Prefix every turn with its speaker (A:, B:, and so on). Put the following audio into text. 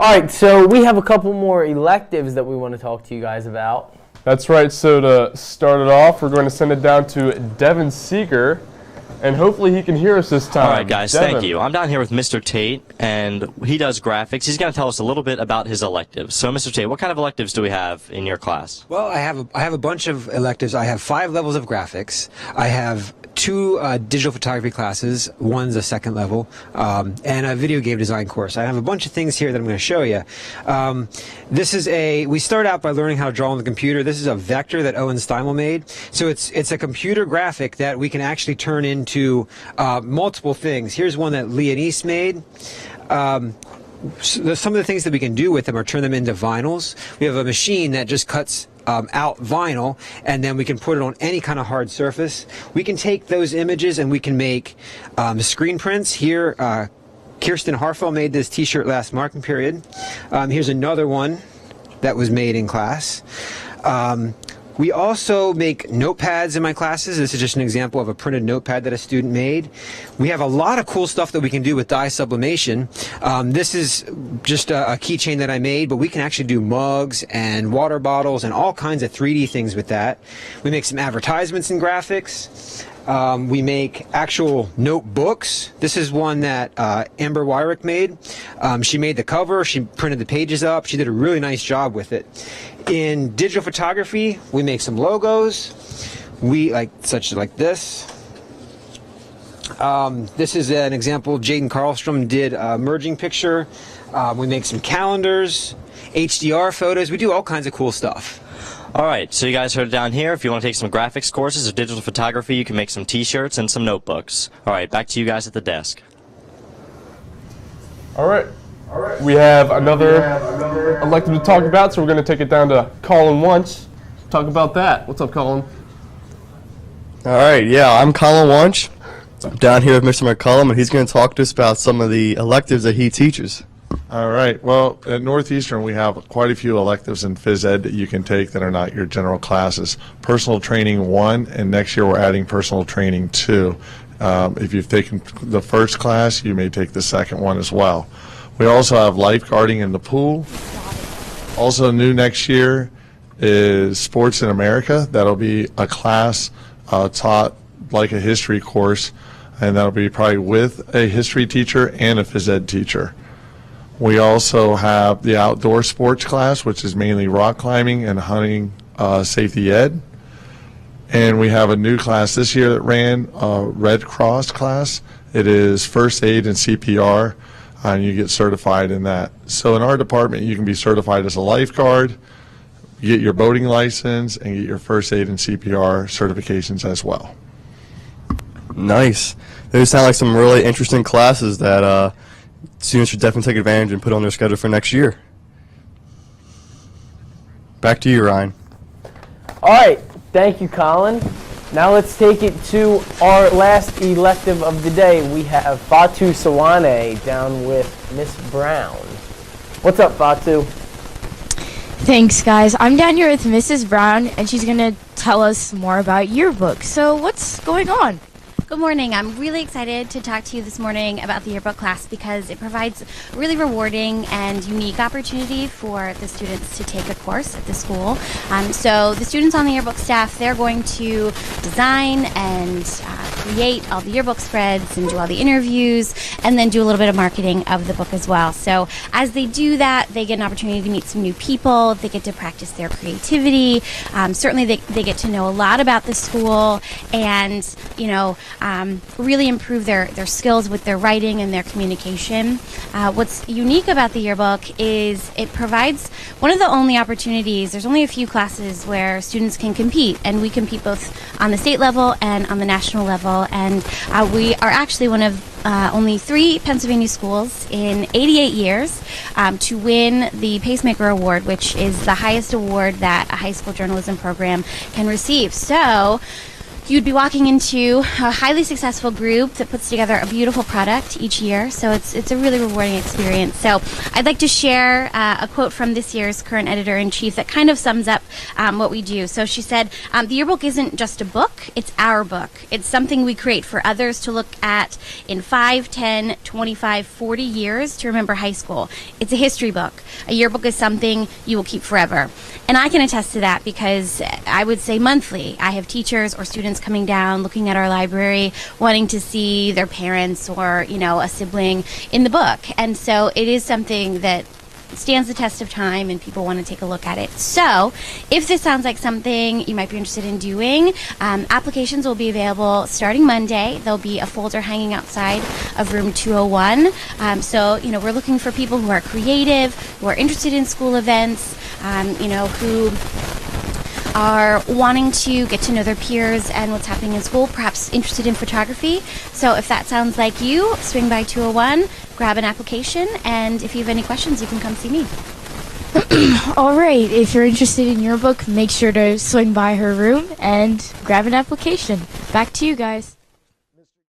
A: All right, so we have a couple more electives that we want to talk to you guys about.
B: That's right. So to start it off, we're going to send it down to Devin Seeger, and hopefully he can hear us this time.
C: All right, guys,
B: Devin.
C: thank you. I'm down here with Mr. Tate, and he does graphics. He's going to tell us a little bit about his electives. So, Mr. Tate, what kind of electives do we have in your class?
D: Well, I have a bunch of electives. I have 5 levels of graphics. I have 2 digital photography classes. One's a second level, and a video game design course. I have a bunch of things here that I'm going to show you. We start out by learning how to draw on the computer. This is a vector that Owen Steinwell made. So it's a computer graphic that we can actually turn into multiple things. Here's one that Leonise made. Some of the things that we can do with them are turn them into vinyls. We have a machine that just cuts out vinyl, and then we can put it on any kind of hard surface. We can take those images and we can make screen prints. Here, Kirsten Harfell made this t-shirt last marking period. Here's another one that was made in class. We also make notepads in my classes. This is just an example of a printed notepad that a student made. We have a lot of cool stuff that we can do with dye sublimation. This is just a keychain that I made, but we can actually do mugs and water bottles and all kinds of 3D things with that. We make some advertisements and graphics. We make actual notebooks. This is one that Amber Wyrick made. She made the cover, she printed the pages up, she did a really nice job with it. In digital photography, we make some logos. Such like this. This is an example. Jaden Carlstrom did a merging picture. We make some calendars, HDR photos. We do all kinds of cool stuff.
C: All right, so you guys heard it down here. If you want to take some graphics courses or digital photography, you can make some t-shirts and some notebooks. All right, back to you guys at the desk.
B: All right. We have another elective to talk about, so we're going to take it down to Colin Wunsch. Talk about that. What's up, Colin?
E: All right, yeah, I'm Colin Wunsch. I'm down here with Mr. McCollum, and he's going to talk to us about some of the electives that he teaches.
F: All right. Well, at Northeastern, we have quite a few electives in phys ed that you can take that are not your general classes. Personal training 1, and next year we're adding personal training 2. If you've taken the first class, you may take the second one as well. We also have lifeguarding in the pool. Also new next year is Sports in America. That'll be a class taught like a history course, and that'll be probably with a history teacher and a phys ed teacher. We also have the outdoor sports class, which is mainly rock climbing and hunting safety ed. And we have a new class this year that ran, a Red Cross class. It is first aid and CPR, and you get certified in that. So in our department, you can be certified as a lifeguard, get your boating license, and get your first aid and CPR certifications as well.
E: Nice. Those sound like some really interesting classes that students should definitely take advantage and put on their schedule for next year. Back to you, Ryan.
A: All right, thank you, Colin. Now let's take it to our last elective of the day. We have Fatu Sawane down with Miss Brown. What's up, Fatu?
G: Thanks, guys. I'm down here with Mrs. Brown, and she's going to tell us more about yearbook. So what's going on?
H: Good morning. I'm really excited to talk to you this morning about the yearbook class because it provides a really rewarding and unique opportunity for the students to take a course at the school. So the students on the yearbook staff, they're going to design and create all the yearbook spreads and do all the interviews and then do a little bit of marketing of the book as well. So as they do that, they get an opportunity to meet some new people. They get to practice their creativity. Certainly they get to know a lot about the school and, really improve their skills with their writing and their communication. What's unique about the yearbook is it provides one of the only opportunities. There's only a few classes where students can compete, and we compete both on the state level and on the national level. And we are actually one of only 3 Pennsylvania schools in 88 years to win the Pacemaker Award, which is the highest award that a high school journalism program can receive. So you'd be walking into a highly successful group that puts together a beautiful product each year. So it's a really rewarding experience. So I'd like to share a quote from this year's current editor-in-chief that kind of sums up what we do. So she said, the yearbook isn't just a book, it's our book. It's something we create for others to look at in 5, 10, 25, 40 years to remember high school. It's a history book. A yearbook is something you will keep forever. And I can attest to that because I would say monthly I have teachers or students coming down, looking at our library, wanting to see their parents or, you know, a sibling in the book. And so it is something that stands the test of time and people want to take a look at it. So if this sounds like something you might be interested in doing, applications will be available starting Monday. There'll be a folder hanging outside of room 201. So, you know, we're looking for people who are creative, who are interested in school events, you know, who are wanting to get to know their peers and what's happening in school, perhaps interested in photography. So if that sounds like you, swing by 201, grab an application, and if you have any questions, you can come see me.
G: All right, if you're interested in your book, make sure to swing by her room and grab an application. Back to you guys.